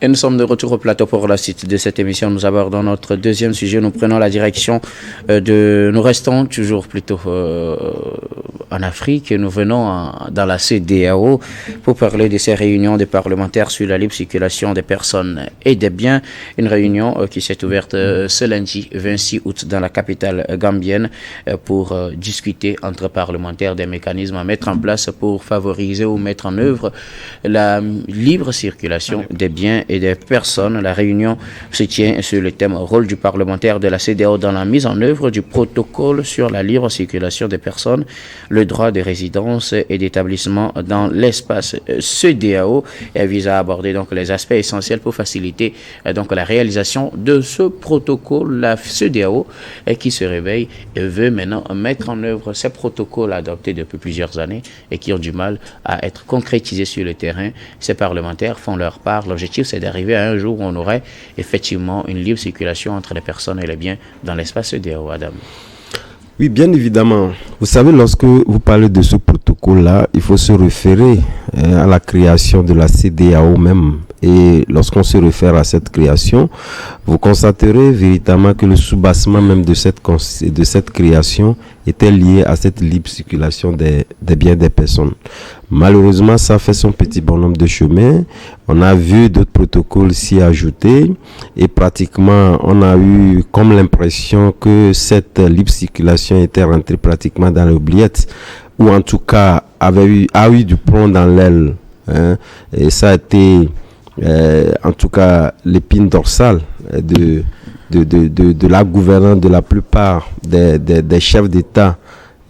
Et nous sommes de retour au plateau pour la suite de cette émission. Nous abordons notre deuxième sujet. Nous prenons la direction Nous restons toujours plutôt en Afrique. Nous venons dans la CEDEAO pour parler de ces réunions des parlementaires sur la libre circulation des personnes et des biens. Une réunion qui s'est ouverte ce lundi 26 août dans la capitale gambienne pour discuter entre parlementaires des mécanismes à mettre en place pour favoriser ou mettre en œuvre la libre circulation des biens et des personnes. La réunion se tient sur le thème rôle du parlementaire de la CEDEAO dans la mise en œuvre du protocole sur la libre circulation des personnes, le droit de résidence et d'établissement dans l'espace CEDEAO, et vise à aborder donc les aspects essentiels pour faciliter donc la réalisation de ce protocole. La CEDEAO qui se réveille et veut maintenant mettre en œuvre ces protocoles adoptés depuis plusieurs années et qui ont du mal à être concrétisés sur le terrain. Ces parlementaires font leur part. L'objectif, c'est d'arriver à un jour où on aurait effectivement une libre circulation entre les personnes et les biens dans l'espace CEDEAO. Adam. Oui, bien évidemment. Vous savez, lorsque vous parlez de ce protocole-là, il faut se référer à la création de la CEDEAO même. Et lorsqu'on se réfère à cette création, vous constaterez véritablement que le soubassement même de cette création était lié à cette libre circulation des biens des personnes. Malheureusement, ça fait son petit bonhomme de chemin. On a vu d'autres protocoles s'y ajouter et pratiquement on a eu comme l'impression que cette libre circulation était rentrée pratiquement dans l'oubliette, ou en tout cas a eu du plomb dans l'aile. Et ça a été en tout cas l'épine dorsale de la gouvernance de la plupart des chefs d'État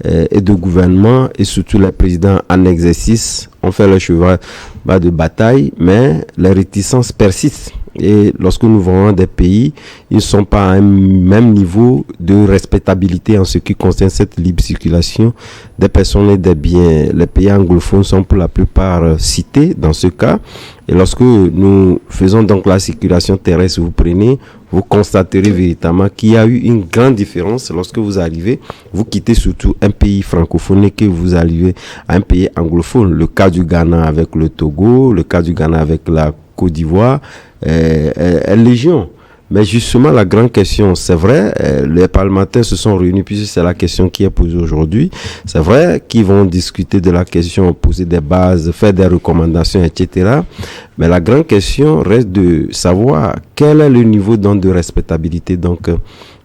et de gouvernement, et surtout les présidents en exercice ont fait le cheval de bataille, mais les réticences persistent. Et lorsque nous voyons des pays, ils ne sont pas à un même niveau de respectabilité en ce qui concerne cette libre circulation des personnes et des biens. Les pays anglophones sont pour la plupart cités dans ce cas. Et lorsque nous faisons donc la circulation terrestre, vous constaterez véritablement qu'il y a eu une grande différence lorsque vous arrivez, vous quittez surtout un pays francophone et que vous arrivez à un pays anglophone. Le cas du Ghana avec le Togo, le cas du Ghana avec la Côte d'Ivoire, est légion. Mais justement, la grande question, c'est vrai, les parlementaires se sont réunis puisque c'est la question qui est posée aujourd'hui. C'est vrai qu'ils vont discuter de la question, poser des bases, faire des recommandations, etc. Mais la grande question reste de savoir quel est le niveau donc de respectabilité donc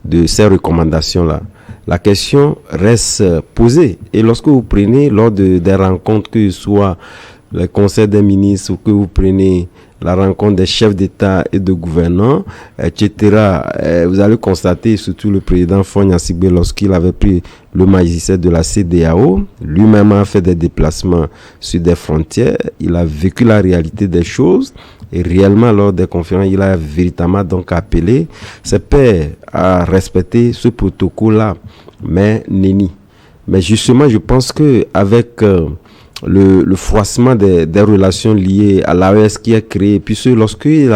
de ces recommandations-là. La question reste posée. Et lorsque vous prenez lors des rencontres, que ce soit le conseil des ministres ou que vous prenez la rencontre des chefs d'État et de gouvernement, etc., vous allez constater, surtout le président Fonya Sigbe, lorsqu'il avait pris le magistère de la CEDEAO, lui-même a fait des déplacements sur des frontières, il a vécu la réalité des choses, et réellement lors des conférences, il a véritablement donc appelé ses pairs à respecter ce protocole-là, mais nenni. Mais justement, je pense que avec le froissement des relations liées à l'AES qui est créé, puisque lorsqu'il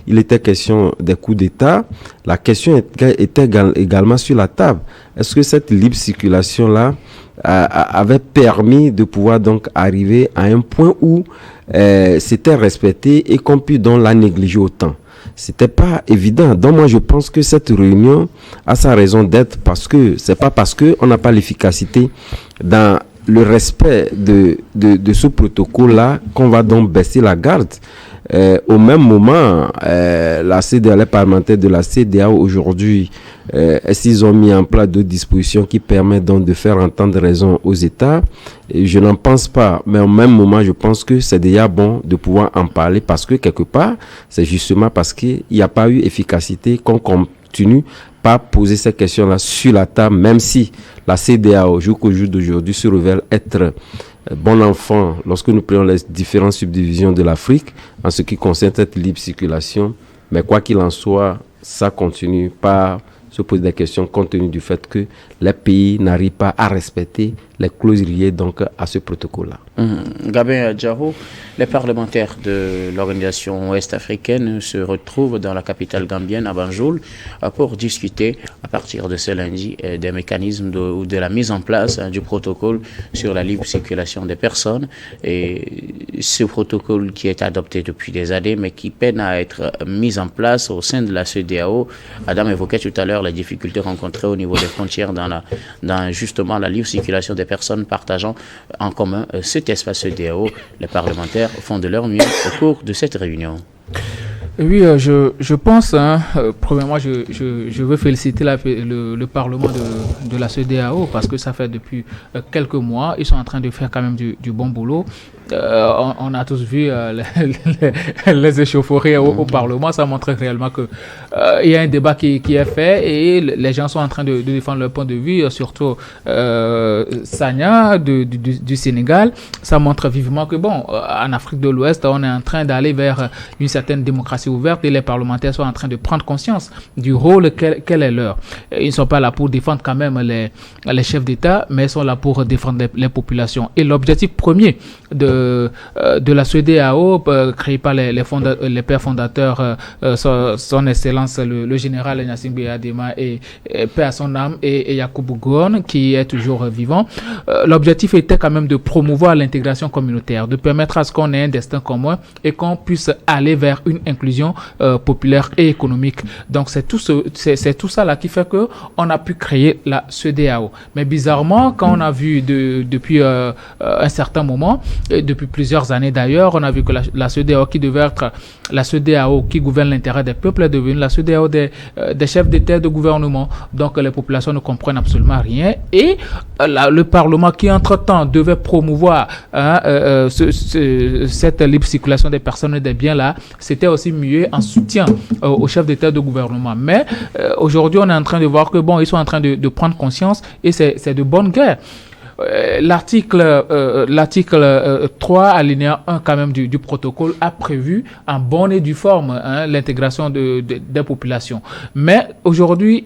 était question des coups d'État, la question était également sur la table. Est-ce que cette libre circulation-là avait permis de pouvoir donc arriver à un point où c'était respecté et qu'on puisse donc la négliger autant? C'était pas évident. Donc moi je pense que cette réunion a sa raison d'être, parce que c'est pas parce que on n'a pas l'efficacité dans le respect de ce protocole-là qu'on va donc baisser la garde. Au même moment, la CEDEAO, les parlementaires de la CEDEAO aujourd'hui, s'ils ont mis en place d'autres dispositions qui permettent donc de faire entendre raison aux États, et je n'en pense pas. Mais au même moment, je pense que c'est déjà bon de pouvoir en parler, parce que quelque part, c'est justement parce qu'il n'y a pas eu efficacité qu'on continue pas poser ces questions-là sur la table, même si la CEDEAO, jusqu'au jour d'aujourd'hui, se révèle être bon enfant lorsque nous prenons les différentes subdivisions de l'Afrique en ce qui concerne cette libre circulation. Mais quoi qu'il en soit, ça continue par se poser des questions compte tenu du fait que les pays n'arrivent pas à respecter les clauses liées donc à ce protocole-là. Gabin Adjaro, les parlementaires de l'organisation ouest-africaine se retrouvent dans la capitale gambienne, à Banjul, pour discuter à partir de ce lundi des mécanismes de la mise en place du protocole sur la libre circulation des personnes. Et ce protocole qui est adopté depuis des années, mais qui peine à être mis en place au sein de la CEDEAO. Adam évoquait tout à l'heure les difficultés rencontrées au niveau des frontières dans justement la libre circulation des personnes partageant en commun cet espace CEDEAO. Les parlementaires font de leur mieux au cours de cette réunion. Oui, je pense, premièrement, je veux féliciter le Parlement de la CEDEAO parce que ça fait depuis quelques mois, ils sont en train de faire quand même du bon boulot. On a tous vu les échauffourées au Parlement, ça montre réellement que il y a un débat qui est fait et les gens sont en train de défendre leur point de vue, surtout Sagna du Sénégal. Ça montre vivement que bon, en Afrique de l'Ouest, on est en train d'aller vers une certaine démocratie ouverte et les parlementaires sont en train de prendre conscience du rôle quel est leur. Ils ne sont pas là pour défendre quand même les chefs d'État, mais ils sont là pour défendre les populations. Et l'objectif premier de la CEDEAO, créé par les pères fondateurs, son excellence le général Gnassingbé Adema et paix à son âme et Yakubu Gowon qui est toujours vivant. L'objectif était quand même de promouvoir l'intégration communautaire, de permettre à ce qu'on ait un destin commun et qu'on puisse aller vers une inclusion populaire et économique. Donc c'est tout ça là qui fait que on a pu créer la CEDEAO. Mais bizarrement, quand on a vu depuis un certain moment, et depuis plusieurs années d'ailleurs, on a vu que la CEDEAO qui devait être la CEDEAO qui gouverne l'intérêt des peuples est devenue la CEDEAO des chefs d'État et de gouvernement. Donc les populations ne comprennent absolument rien. Et le Parlement qui entre-temps devait promouvoir cette libre circulation des personnes et des biens là, c'était aussi mieux en soutien aux chefs d'État et de gouvernement. Mais aujourd'hui, on est en train de voir que bon, ils sont en train de prendre conscience et c'est de bonne guerre. L'article 3 alinéa 1 quand même du protocole a prévu en bonne et due forme l'intégration des populations. Mais aujourd'hui,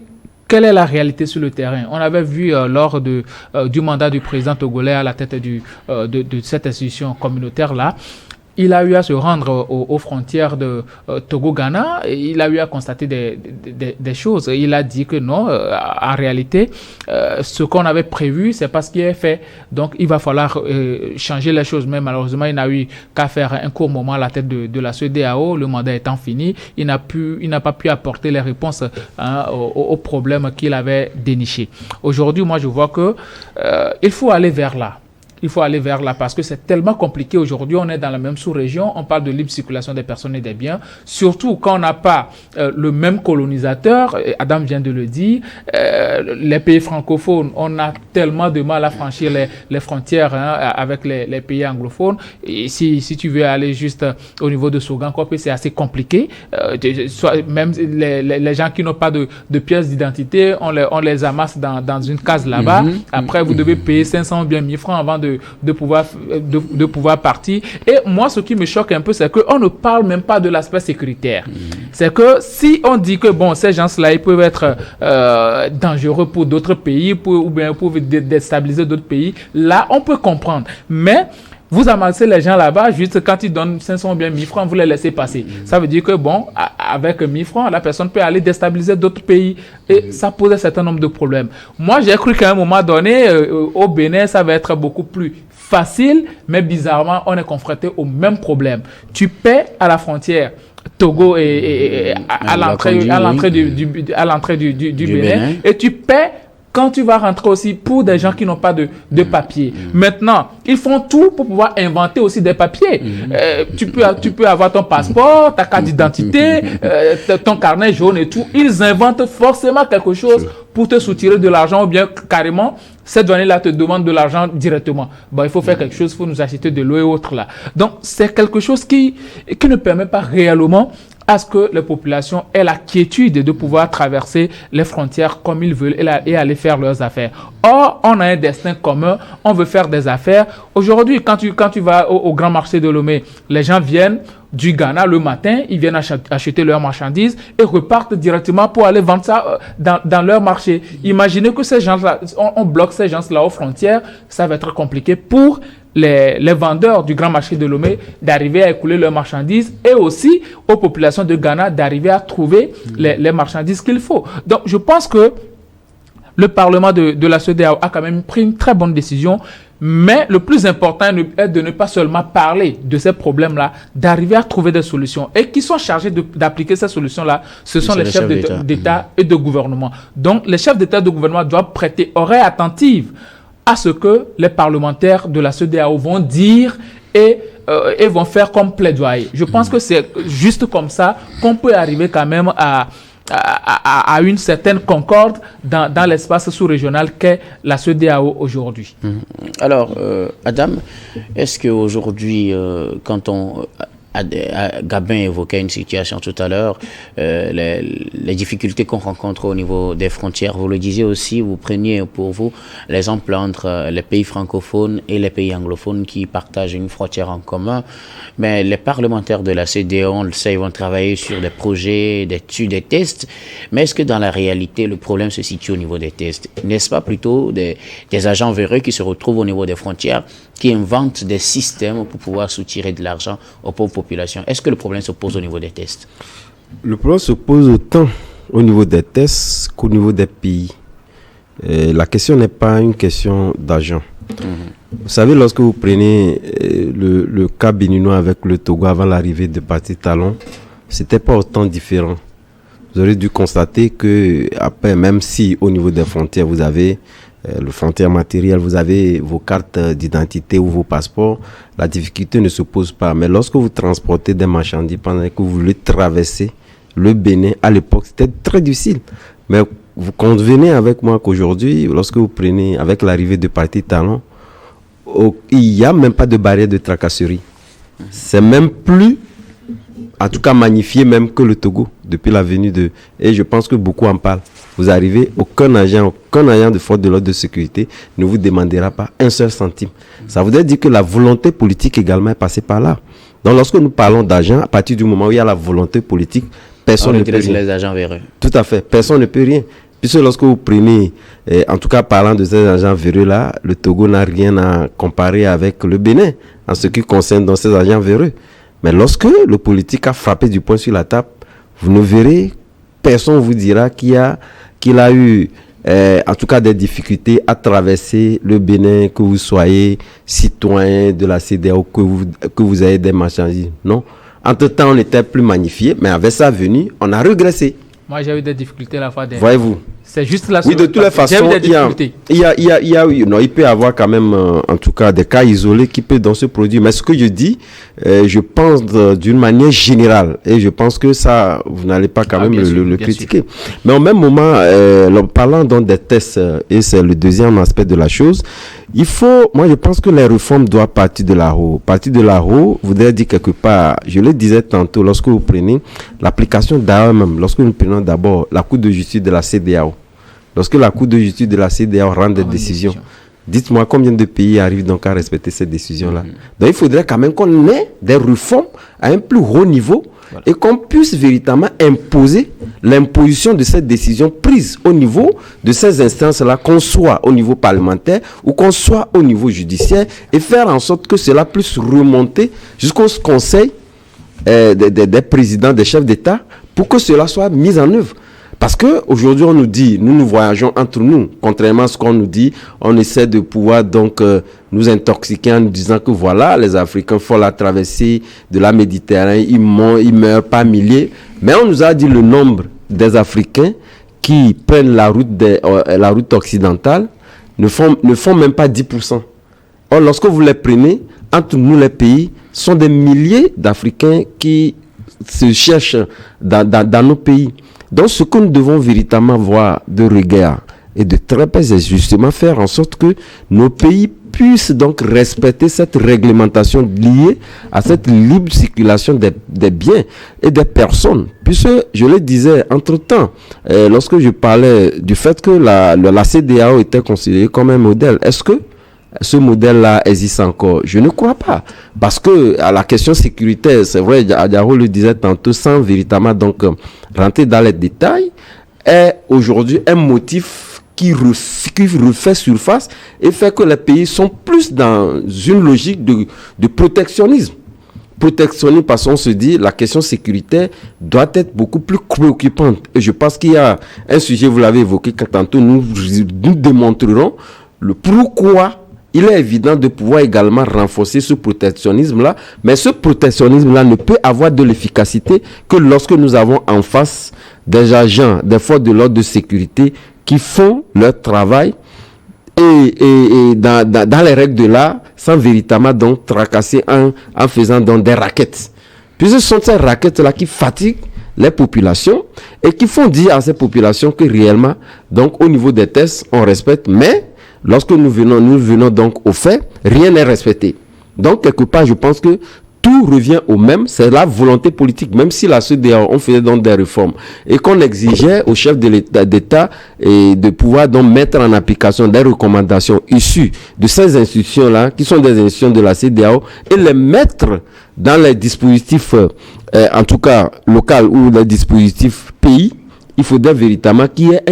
quelle est la réalité sur le terrain? On avait vu lors du mandat du président togolais à la tête de cette institution communautaire-là, il a eu à se rendre aux frontières de Togo-Ghana et il a eu à constater des choses. Il a dit que non, en réalité, ce qu'on avait prévu, c'est pas ce qui est fait. Donc, il va falloir changer les choses. Mais malheureusement, il n'a eu qu'à faire un court moment à la tête de la CEDEAO. Le mandat étant fini, il n'a pas pu apporter les réponses aux problèmes qu'il avait dénichés. Aujourd'hui, moi, je vois que il faut aller vers là. Il faut aller vers là parce que c'est tellement compliqué. Aujourd'hui, on est dans la même sous-région. On parle de libre circulation des personnes et des biens. Surtout quand on n'a pas le même colonisateur. Adam vient de le dire. Les pays francophones, on a tellement de mal à franchir les frontières avec les pays anglophones. Et si tu veux aller juste au niveau de Sogankopé, c'est assez compliqué. Même les gens qui n'ont pas de pièces d'identité, on les amasse dans une case là-bas. Après, vous devez payer 500 ou bien 1000 francs avant de pouvoir partir. Et moi, ce qui me choque un peu, c'est qu'on ne parle même pas de l'aspect sécuritaire. C'est que si on dit que bon, ces gens-là, ils peuvent être dangereux pour d'autres pays ou bien pour déstabiliser d'autres pays, là, on peut comprendre. Mais vous amassez les gens là-bas, juste quand ils donnent 500 ou bien 1000 francs, vous les laissez passer. Ça veut dire que bon, avec 1000 francs, la personne peut aller déstabiliser d'autres pays. Et ça pose un certain nombre de problèmes. Moi, j'ai cru qu'à un moment donné, au Bénin, ça va être beaucoup plus facile, mais bizarrement, on est confronté au même problème. Tu paies à la frontière Togo et à l'entrée du Bénin, et tu paies quand tu vas rentrer aussi pour des gens qui n'ont pas de papiers. Maintenant, ils font tout pour pouvoir inventer aussi des papiers. Tu peux avoir ton passeport, ta carte d'identité, ton carnet jaune et tout. Ils inventent forcément quelque chose pour te soutirer de l'argent ou bien carrément, cette douanier-là te demande de l'argent directement. Bon, il faut faire quelque chose, il faut nous acheter de l'eau et autres là. Donc, c'est quelque chose qui ne permet pas réellement à ce que les populations aient la quiétude de pouvoir traverser les frontières comme ils veulent et aller faire leurs affaires. Or, on a un destin commun, on veut faire des affaires. Aujourd'hui, quand tu vas au grand marché de Lomé, les gens viennent, du Ghana le matin, ils viennent acheter leurs marchandises et repartent directement pour aller vendre ça dans leur marché. Imaginez que ces gens-là, on bloque ces gens-là aux frontières, ça va être compliqué pour les vendeurs du grand marché de Lomé d'arriver à écouler leurs marchandises et aussi aux populations de Ghana d'arriver à trouver les marchandises qu'il faut. Donc, je pense que le Parlement de la CEDEAO a quand même pris une très bonne décision. Mais le plus important est de ne pas seulement parler de ces problèmes-là, d'arriver à trouver des solutions. Et qui sont chargés d'appliquer ces solutions-là, ce sont les chefs d'État et de gouvernement. Donc, les chefs d'État et de gouvernement doivent prêter oreille attentive à ce que les parlementaires de la CEDEAO vont dire et vont faire comme plaidoyer. Je pense que c'est juste comme ça qu'on peut arriver quand même à une certaine concorde dans l'espace sous-régional qu'est la CEDEAO aujourd'hui. Alors, Adam, est-ce qu'aujourd'hui, quand Gabin évoquait une situation tout à l'heure, les difficultés qu'on rencontre au niveau des frontières, vous le disiez aussi, vous preniez pour vous l'exemple entre les pays francophones et les pays anglophones qui partagent une frontière en commun, mais les parlementaires de la CEDEAO, on le sait, ils vont travailler sur des projets, des tests, mais est-ce que dans la réalité, le problème se situe au niveau des tests? N'est-ce pas plutôt des agents véreux qui se retrouvent au niveau des frontières, qui inventent des systèmes pour pouvoir soutirer de l'argent aux pauvres populations? Est-ce que le problème se pose au niveau des tests? Le problème se pose autant au niveau des tests qu'au niveau des pays. La question n'est pas une question d'argent. Vous savez, lorsque vous prenez le cas béninois avec le Togo avant l'arrivée de Patrice Talon, c'était pas autant différent. Vous aurez dû constater que, après, même si au niveau des frontières, vous avez le frontière matériel, vous avez vos cartes d'identité ou vos passeports, la difficulté ne se pose pas. Mais lorsque vous transportez des marchandises pendant que vous voulez traverser le Bénin, à l'époque, c'était très difficile. Mais vous convenez avec moi qu'aujourd'hui, lorsque vous prenez, avec l'arrivée de Patrice Talon, il n'y a même pas de barrière de tracasserie. C'est même plus, en tout cas magnifié même que le Togo, depuis la venue de... Et je pense que beaucoup en parlent. Vous arrivez, aucun agent de force de l'ordre de sécurité ne vous demandera pas un seul centime. Ça voudrait dire que la volonté politique également est passée par là. Donc lorsque nous parlons d'agents, à partir du moment où il y a la volonté politique, personne ne peut rien. Les agents véreux. Tout à fait, personne ne peut rien. Puisque lorsque vous prenez, en tout cas parlant de ces agents véreux-là, le Togo n'a rien à comparer avec le Bénin, en ce qui concerne dans ces agents véreux. Mais lorsque le politique a frappé du poing sur la table, vous ne verrez, personne vous dira qu'il a eu, en tout cas des difficultés à traverser le Bénin, que vous soyez citoyen de la CEDEAO, que vous ayez des marchandises. Non. Entre-temps, on était plus magnifié, mais avec sa venue, on a régressé. Moi, j'ai eu des difficultés la fois dernière. Voyez-vous. C'est juste la Oui, de toutes les façons, il peut y avoir quand même, en tout cas, des cas isolés qui peuvent dans se produire. Mais ce que je dis, je pense d'une manière générale. Et je pense que ça, vous n'allez pas quand même le critiquer. Mais au même moment, parlant donc des tests, et c'est le deuxième aspect de la chose, moi je pense que les réformes doivent partir de là-haut. Partir de là-haut voudrait dire quelque part, je le disais tantôt, lorsque vous prenez l'application d'AMM, lorsque nous prenons d'abord la Cour de justice de la CEDEAO, lorsque la Cour de justice de la CEDEAO rend des décisions, dites-moi combien de pays arrivent donc à respecter ces décisions-là. Donc il faudrait quand même qu'on ait des réformes à un plus haut niveau, et qu'on puisse véritablement imposer l'imposition de cette décision prise au niveau de ces instances-là, qu'on soit au niveau parlementaire ou qu'on soit au niveau judiciaire, et faire en sorte que cela puisse remonter jusqu'au conseil des présidents, des chefs d'État, pour que cela soit mis en œuvre. Parce qu'aujourd'hui, on nous dit, nous voyageons entre nous. Contrairement à ce qu'on nous dit, on essaie de pouvoir donc nous intoxiquer en nous disant que voilà, les Africains font la traversée de la Méditerranée, ils meurent par milliers. Mais on nous a dit le nombre des Africains qui prennent la route occidentale ne font même pas 10%. Or, lorsque vous les prenez, entre nous les pays, sont des milliers d'Africains qui se cherchent dans nos pays. Donc, ce que nous devons véritablement voir de regard et de très près, c'est justement faire en sorte que nos pays puissent donc respecter cette réglementation liée à cette libre circulation des biens et des personnes. Puisque, je le disais, entre-temps, lorsque je parlais du fait que la CEDEAO était considérée comme un modèle, est-ce que ce modèle-là existe encore? Je ne crois pas. Parce que à la question sécuritaire, c'est vrai, Diaro le disait tantôt, sans véritablement donc rentrer dans les détails, est aujourd'hui un motif qui refait surface et fait que les pays sont plus dans une logique de protectionnisme. Protectionnisme parce qu'on se dit la question sécuritaire doit être beaucoup plus préoccupante. Et je pense qu'il y a un sujet, vous l'avez évoqué, que tantôt nous démontrerons le pourquoi il est évident de pouvoir également renforcer ce protectionnisme-là. Mais ce protectionnisme-là ne peut avoir de l'efficacité que lorsque nous avons en face des agents, des forces de l'ordre de sécurité qui font leur travail et dans les règles de l'art, sans véritablement donc tracasser en faisant donc des raquettes. Puis ce sont ces raquettes-là qui fatiguent les populations et qui font dire à ces populations que réellement, donc au niveau des tests, on respecte, mais lorsque nous venons donc au fait, rien n'est respecté. Donc quelque part, je pense que tout revient au même, c'est la volonté politique. Même si la CEDEAO, on faisait donc des réformes et qu'on exigeait au chef de d'État et de pouvoir donc mettre en application des recommandations issues de ces institutions-là, qui sont des institutions de la CEDEAO, et les mettre dans les dispositifs, en tout cas local ou les dispositifs pays, il faudrait véritablement qu'il y ait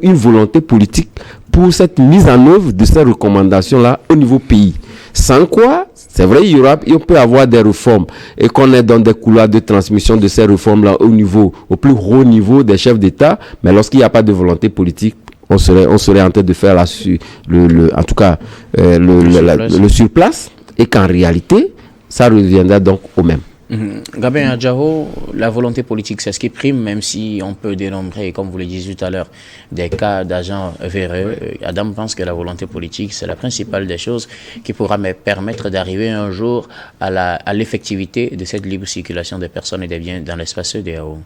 une volonté politique pour cette mise en œuvre de ces recommandations-là au niveau pays. Sans quoi, c'est vrai, il peut y avoir des réformes et qu'on est dans des couloirs de transmission de ces réformes-là au plus haut niveau des chefs d'État, mais lorsqu'il n'y a pas de volonté politique, on serait en train de faire le surplace et qu'en réalité, ça reviendra donc au même. Gabin Adjaro, la volonté politique, c'est ce qui prime, même si on peut dénombrer, comme vous le disiez tout à l'heure, des cas d'agents véreux. Adam pense que la volonté politique, c'est la principale des choses qui pourra me permettre d'arriver un jour à l'effectivité de cette libre circulation des personnes et des biens dans l'espace CEDEAO.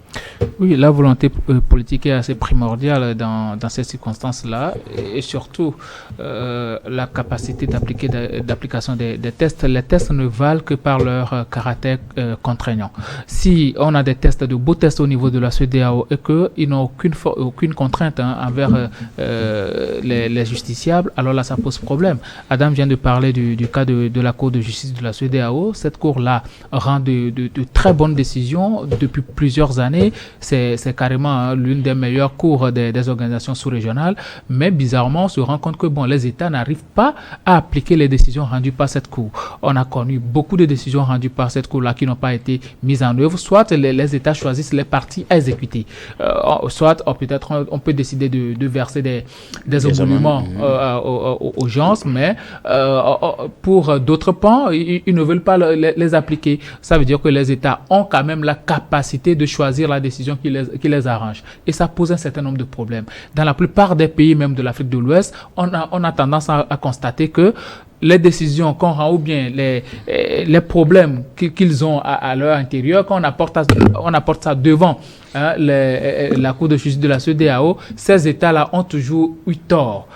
Oui, la volonté politique est assez primordiale dans ces circonstances-là et surtout la capacité d'application des tests. Les tests ne valent que par leur caractère contraignant. Si on a des tests, de beaux tests au niveau de la CEDEAO et qu'ils n'ont aucune contrainte envers les justiciables, alors là ça pose problème. Adam vient de parler du cas de la Cour de justice de la CEDEAO. Cette cour-là rend de très bonnes décisions depuis plusieurs années. C'est carrément l'une des meilleures cours des organisations sous-régionales, mais bizarrement on se rend compte que les États n'arrivent pas à appliquer les décisions rendues par cette cour. On a connu beaucoup de décisions rendues par cette cour-là qui n'ont pas été mises en œuvre. Soit les États choisissent les parties à exécuter, soit peut-être on peut décider de verser des émoluments aux gens, mais pour d'autres pans, ils ne veulent pas les appliquer. Ça veut dire que les États ont quand même la capacité de choisir la décision qui les arrange. Et ça pose un certain nombre de problèmes. Dans la plupart des pays, même de l'Afrique de l'Ouest, on a tendance à constater que les décisions qu'on rend ou bien les problèmes qu'ils ont à leur intérieur, quand on apporte ça devant la Cour de justice de la CEDEAO, ces États-là ont toujours eu tort.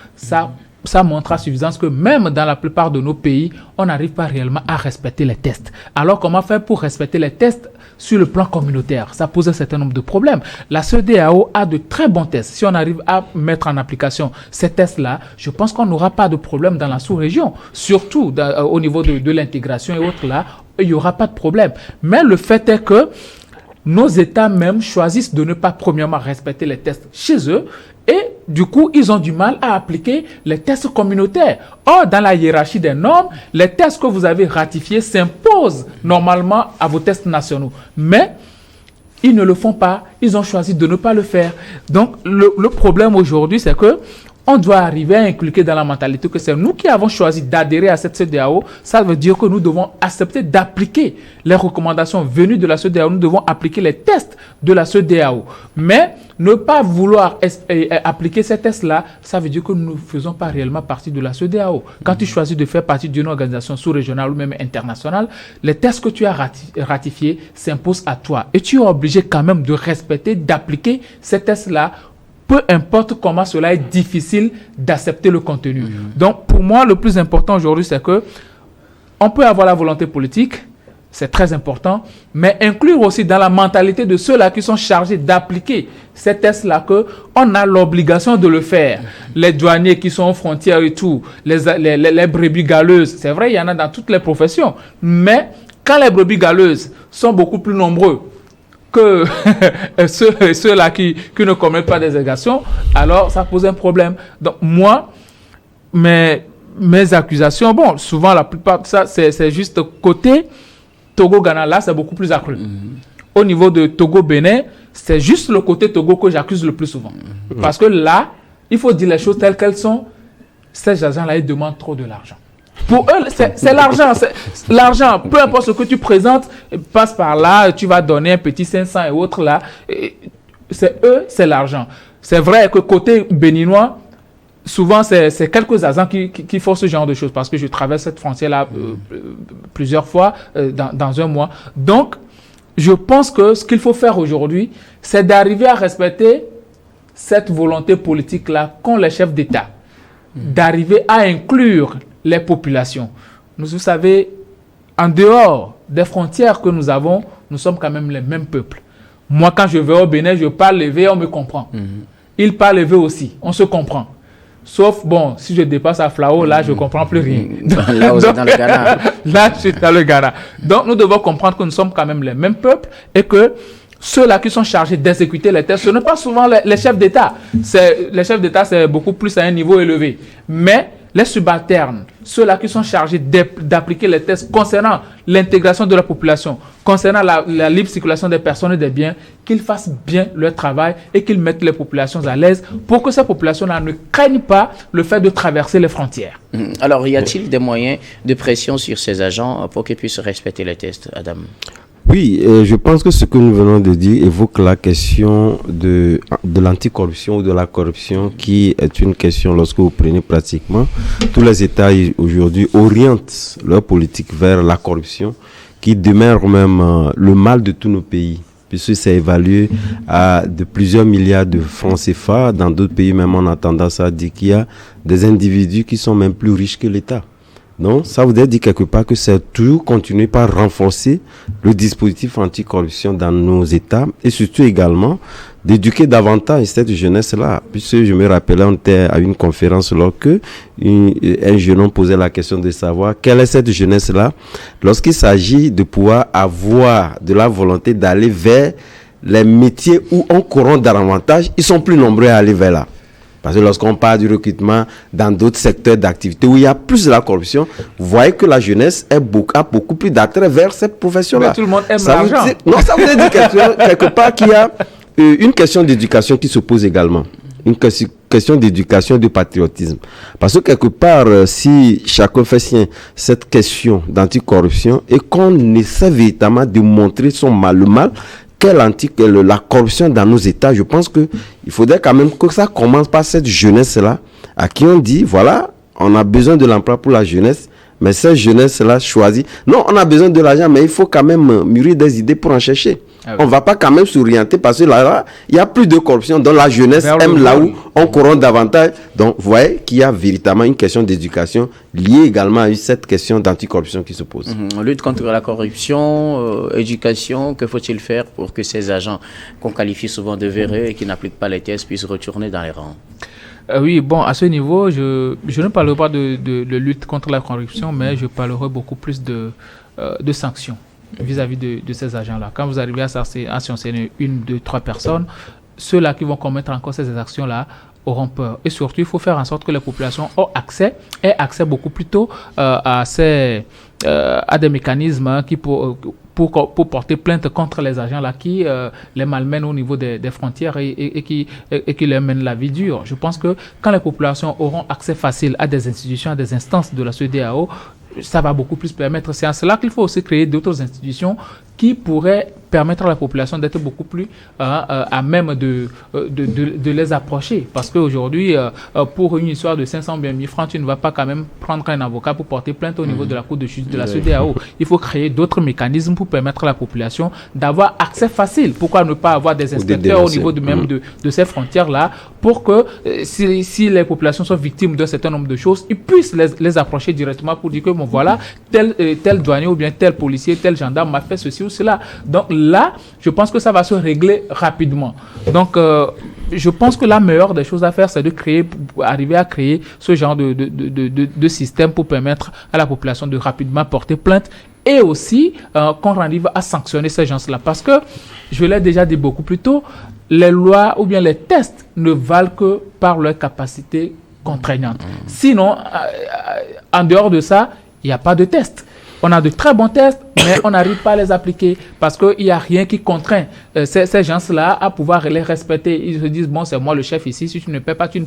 Ça montre à suffisance que même dans la plupart de nos pays, on n'arrive pas réellement à respecter les tests. Alors comment faire pour respecter les tests sur le plan communautaire? Ça pose un certain nombre de problèmes. La CEDEAO a de très bons tests. Si on arrive à mettre en application ces tests-là, je pense qu'on n'aura pas de problème dans la sous-région. Surtout au niveau de l'intégration et autres là, il n'y aura pas de problème. Mais le fait est que nos États même choisissent de ne pas premièrement respecter les tests chez eux et du coup, ils ont du mal à appliquer les tests communautaires. Or, dans la hiérarchie des normes, les tests que vous avez ratifiés s'imposent normalement à vos tests nationaux. Mais ils ne le font pas, ils ont choisi de ne pas le faire. Donc, le problème aujourd'hui, c'est que on doit arriver à inculquer dans la mentalité que c'est nous qui avons choisi d'adhérer à cette CEDEAO. Ça veut dire que nous devons accepter d'appliquer les recommandations venues de la CEDEAO. Nous devons appliquer les tests de la CEDEAO. Mais ne pas vouloir appliquer ces tests-là, ça veut dire que nous ne faisons pas réellement partie de la CEDEAO. Quand tu choisis de faire partie d'une organisation sous-régionale ou même internationale, les tests que tu as ratifiés s'imposent à toi. Et tu es obligé quand même de respecter, d'appliquer ces tests-là, peu importe comment cela est difficile d'accepter le contenu. Donc, pour moi, le plus important aujourd'hui, c'est que on peut avoir la volonté politique, c'est très important, mais inclure aussi dans la mentalité de ceux-là qui sont chargés d'appliquer ces tests-là qu'on a l'obligation de le faire. Les douaniers qui sont aux frontières et tout, les brebis galeuses, c'est vrai, il y en a dans toutes les professions, mais quand les brebis galeuses sont beaucoup plus nombreux que ceux-là qui ne commettent pas des exactions, alors ça pose un problème. Donc moi, mes accusations, bon, souvent la plupart de ça, c'est juste côté Togo-Ghana, là, c'est beaucoup plus accru. Au niveau de Togo-Bénin, c'est juste le côté Togo que j'accuse le plus souvent. Parce que là, il faut dire les choses telles qu'elles sont. Ces agents-là, ils demandent trop de l'argent. Pour eux, c'est l'argent. L'argent, peu importe ce que tu présentes, passe par là, tu vas donner un petit 500 et autres là. C'est eux, c'est l'argent. C'est vrai que côté béninois, souvent, c'est quelques agents qui font ce genre de choses parce que je traverse cette frontière-là plusieurs fois dans un mois. Donc, je pense que ce qu'il faut faire aujourd'hui, c'est d'arriver à respecter cette volonté politique-là qu'ont les chefs d'État, d'arriver à inclure les populations. Vous savez, en dehors des frontières que nous avons, nous sommes quand même les mêmes peuples. Moi, quand je vais au Bénin, je parle levé, on me comprend. Ils parlent levé aussi, on se comprend. Sauf, bon, si je dépasse à Flao, là, je ne comprends plus rien. Là, vous êtes dans le Ghana. Là, je suis dans le Ghana. Donc, nous devons comprendre que nous sommes quand même les mêmes peuples et que ceux-là qui sont chargés d'exécuter les tests, ce n'est pas souvent les chefs d'État. Les chefs d'État, c'est beaucoup plus à un niveau élevé. Mais les subalternes, ceux-là qui sont chargés d'appliquer les tests concernant l'intégration de la population, concernant la libre circulation des personnes et des biens, qu'ils fassent bien leur travail et qu'ils mettent les populations à l'aise pour que ces populations-là ne craignent pas le fait de traverser les frontières. Alors, y a-t-il des moyens de pression sur ces agents pour qu'ils puissent respecter les tests, Adam? Oui, je pense que ce que nous venons de dire évoque la question de l'anticorruption ou de la corruption, qui est une question, lorsque vous prenez pratiquement, tous les États aujourd'hui orientent leur politique vers la corruption, qui demeure même le mal de tous nos pays, puisque c'est évalué à de plusieurs milliards de francs CFA. Dans d'autres pays, même, on a tendance à dire qu'il y a des individus qui sont même plus riches que l'État. Non, ça voudrait dire quelque part que c'est toujours continuer par renforcer le dispositif anticorruption dans nos États et surtout également d'éduquer davantage cette jeunesse-là. Puisque je me rappelais, on était à une conférence lorsque un jeune homme posait la question de savoir quelle est cette jeunesse-là lorsqu'il s'agit de pouvoir avoir de la volonté d'aller vers les métiers où on corrompt davantage, ils sont plus nombreux à aller vers là. Parce que lorsqu'on parle du recrutement dans d'autres secteurs d'activité où il y a plus de la corruption, vous voyez que la jeunesse a beaucoup plus d'attrait vers cette profession-là. Mais tout le monde aime l'argent. Non, ça veut dire quelque part qu'il y a une question d'éducation qui se pose également. Une question d'éducation et de patriotisme. Parce que quelque part, si chacun fait sien cette question d'anticorruption et qu'on essaie véritablement de montrer le mal, la corruption dans nos États, je pense qu'il faudrait quand même que ça commence par cette jeunesse-là, à qui on dit, voilà, on a besoin de l'emploi pour la jeunesse, mais cette jeunesse-là choisit. Non, on a besoin de l'argent, mais il faut quand même mûrir des idées pour en chercher. Ah oui. On ne va pas quand même s'orienter parce que là, il y a plus de corruption, donc la jeunesse aime là où on corrompt davantage. Donc, vous voyez qu'il y a véritablement une question d'éducation liée également à cette question d'anticorruption qui se pose. Lutte contre la corruption, éducation, que faut-il faire pour que ces agents qu'on qualifie souvent de véreux et qui n'appliquent pas les tests puissent retourner dans les rangs? Oui, bon, à ce niveau, je ne parlerai pas de lutte contre la corruption, mais je parlerai beaucoup plus de sanctions vis-à-vis de ces agents-là. Quand vous arrivez à sanctionner 1, 2, 3 personnes, ceux-là qui vont commettre encore ces actions-là auront peur. Et surtout, il faut faire en sorte que les populations aient accès beaucoup plus tôt à des mécanismes qui pour porter plainte contre les agents-là qui les malmènent au niveau des frontières et qui les mènent la vie dure. Je pense que quand les populations auront accès facile à des institutions, à des instances de la CEDEAO, ça va beaucoup plus permettre. C'est en cela qu'il faut aussi créer d'autres institutions qui pourrait permettre à la population d'être beaucoup plus à même de les approcher. Parce qu'aujourd'hui, pour une histoire de 500 bien 1000 francs, tu ne vas pas quand même prendre un avocat pour porter plainte au niveau de la Cour de justice de la CEDEAO. Il faut créer d'autres mécanismes pour permettre à la population d'avoir accès facile. Pourquoi ne pas avoir des inspecteurs au niveau de ces frontières-là pour que si les populations sont victimes d'un certain nombre de choses, ils puissent les approcher directement pour dire que bon, voilà, tel douanier ou bien tel policier, tel gendarme m'a fait ceci ou cela. Donc là, je pense que ça va se régler rapidement. Donc, je pense que la meilleure des choses à faire, c'est de arriver à créer ce genre de système pour permettre à la population de rapidement porter plainte et aussi qu'on arrive à sanctionner ces gens-là. Parce que, je l'ai déjà dit beaucoup plus tôt, les lois ou bien les tests ne valent que par leur capacité contraignante. Sinon, en dehors de ça, il n'y a pas de test. On a de très bons tests, mais on n'arrive pas à les appliquer parce qu'il n'y a rien qui contraint ces gens-là à pouvoir les respecter. Ils se disent, bon, c'est moi le chef ici, si tu ne paies pas, tu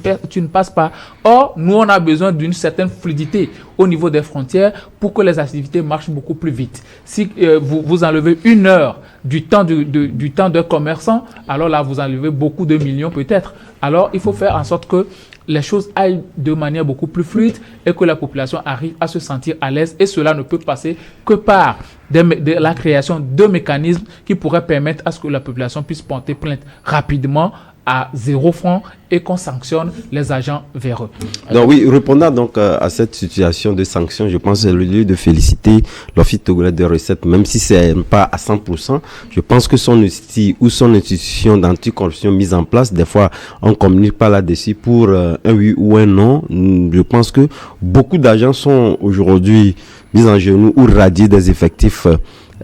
ne passes pas. Or, nous, on a besoin d'une certaine fluidité au niveau des frontières pour que les activités marchent beaucoup plus vite. Si vous enlevez 1 heure du temps d'un commerçant, alors là, vous enlevez beaucoup de millions peut-être. Alors, il faut faire en sorte que les choses aillent de manière beaucoup plus fluide et que la population arrive à se sentir à l'aise. Et cela ne peut passer que par de la création de mécanismes qui pourraient permettre à ce que la population puisse porter plainte rapidement à 0 francs et qu'on sanctionne les agents véreux. Donc oui, répondant donc à cette situation de sanction, je pense que c'est le lieu de féliciter l'Office togolais de recettes, même si c'est pas à 100%. Je pense que son outil ou son institution d'anticorruption mise en place, des fois on communique pas là-dessus pour un oui ou un non. Je pense que beaucoup d'agents sont aujourd'hui mis en genoux ou radiés des effectifs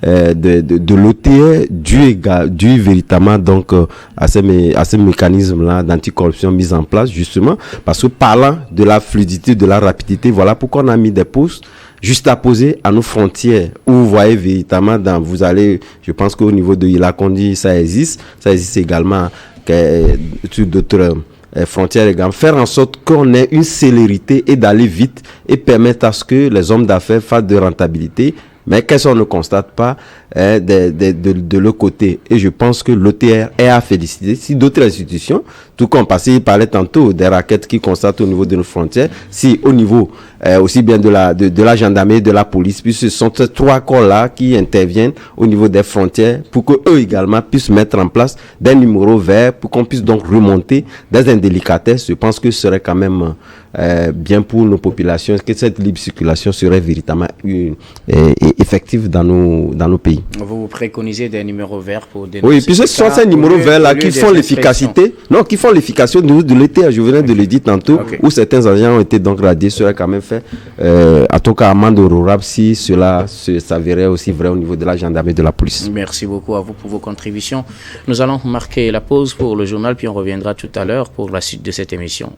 de l'OTR dû véritablement donc à ces mécanismes-là d'anticorruption mis en place, justement parce que parlant de la fluidité, de la rapidité, voilà pourquoi on a mis des postes juste à poser à nos frontières où vous voyez véritablement vous allez, je pense qu'au niveau de Ilakondi ça existe également sur d'autres frontières également, faire en sorte qu'on ait une célérité et d'aller vite et permettre à ce que les hommes d'affaires fassent de rentabilité. Mais qu'est-ce qu'on ne constate pas de l'autre côté? Et je pense que l'OTR est à féliciter. Si d'autres institutions, tout comme il parlait tantôt des raquettes qui constatent au niveau de nos frontières, si au niveau aussi bien de la gendarmerie, de la police, puis ce sont ces 3 corps-là qui interviennent au niveau des frontières pour que eux également puissent mettre en place des numéros verts pour qu'on puisse donc remonter des indélicatesses. Je pense que ce serait quand même bien pour nos populations, que cette libre circulation serait véritablement effective dans nos pays. Vous préconisez des numéros verts pour dénoncer. Oui, puis ce sont ces numéros verts-là qui font l'efficacité. Non, qui font l'efficacité de l'État. Je venais de le dire tantôt, où certains agents ont été donc radiés, cela quand même fait, en tout cas, amende honorable si cela s'avérait aussi vrai au niveau de la gendarmerie et de la police. Merci beaucoup à vous pour vos contributions. Nous allons marquer la pause pour le journal, puis on reviendra tout à l'heure pour la suite de cette émission.